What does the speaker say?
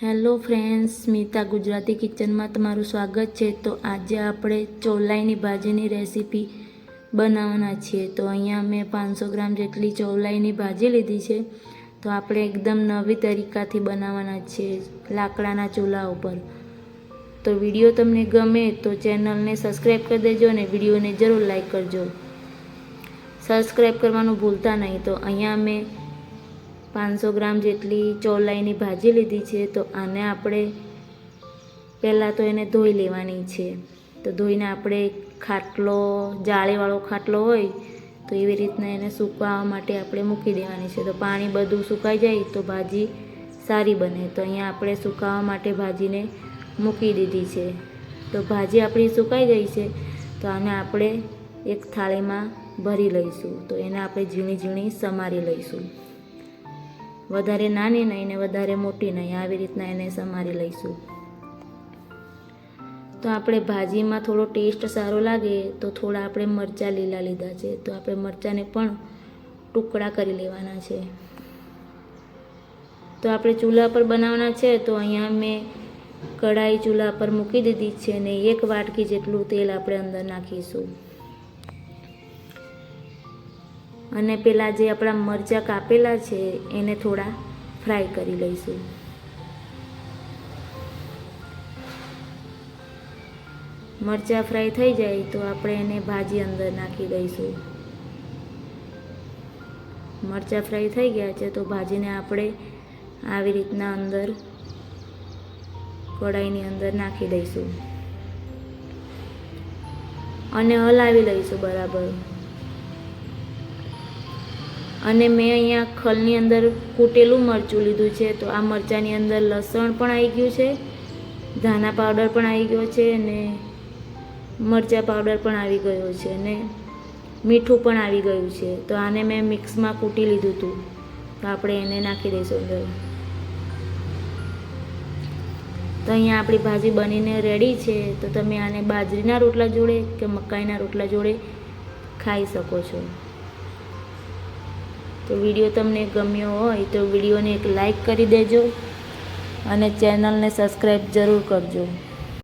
Hello friends, Smita Gujarati કિચનમાં તમારું સ્વાગત છે। તો આજે આપણે ચોલાઈની ભાજીની રેસીપી બનાવવાના છીએ। તો અહીંયા મેં 500 ગ્રામ જેટલી ચોલાઈની ભાજી લીધી છે। તો આપણે એકદમ નવી તરીકાથી બનાવવાના છીએ લાકડાના ચૂલા ઉપર। તો વિડીયો તમને ગમે તો ચેનલને સબસ્ક્રાઈબ કરી દેજો અને વિડીયોને જરૂર લાઈક કરજો, સબસ્ક્રાઈબ કરવાનું ભૂલતા નહીં। તો અહીંયા મેં 500 ગ્રામ જેટલી ચોલાઈની ભાજી લીધી છે। તો આને આપણે પહેલાં તો એને ધોઈ લેવાની છે। તો ધોઈને આપણે ખાટલો, જાળીવાળો ખાટલો હોય તો એવી રીતના એને સુકવવા માટે આપણે મૂકી દેવાની છે। તો પાણી બધું સુકાઈ જાય તો ભાજી સારી બને। તો અહીંયા આપણે સુકાવવા માટે ભાજીને મૂકી દીધી છે। તો ભાજી આપણી સુકાઈ ગઈ છે। તો આને આપણે એક થાળીમાં ભરી લઈશું। તો એને આપણે ઝીણી ઝીણી સમારી લઈશું, વધારે નાની નહીં ને વધારે મોટી નહીં, આવી રીતના એને સમારી લઈશું। તો આપણે ભાજીમાં થોડો ટેસ્ટ સારો લાગે તો થોડા આપણે મરચાં લીલા લીધા છે। તો આપણે મરચાંને પણ ટુકડા કરી લેવાના છે। તો આપણે ચૂલા પર બનાવવાના છે। તો અહીંયા મેં કઢાઈ ચૂલા પર મૂકી દીધી છે અને 1 વાટકી જેટલું તેલ આપણે અંદર નાખીશું। અને પેલા જે આપણા મરચાં કાપેલા છે એને થોડા ફ્રાય કરી લઈશું। મરચાં ફ્રાય થઈ જાય તો આપણે એને ભાજી અંદર નાખી દઈશું। મરચાં ફ્રાય થઈ ગયા છે તો ભાજીને આપણે આવી રીતના અંદર કઢાઈની અંદર નાખી દઈશું અને હલાવી લઈશું બરાબર। અને મેં અહીંયા ખલની અંદર કૂટેલું મરચું લીધું છે। તો આ મરચાંની અંદર લસણ પણ આવી ગયું છે, ધાણા પાવડર પણ આવી ગયો છે અને મરચાં પાવડર પણ આવી ગયો છે અને મીઠું પણ આવી ગયું છે। તો આને મેં મિક્સમાં કૂટી લીધું હતું। તો આપણે એને નાખી દઈશું અંદર। તો અહીંયા આપણી ભાજી બનીને રેડી છે। તો તમે આને બાજરીના રોટલા જોડે કે મકાઈના રોટલા જોડે ખાઈ શકો છો। તો વિડીયો તમને ગમ્યો હોય તો વિડીયોને એક લાઈક કરી દેજો અને ચેનલને સબસ્ક્રાઈબ જરૂર કરજો।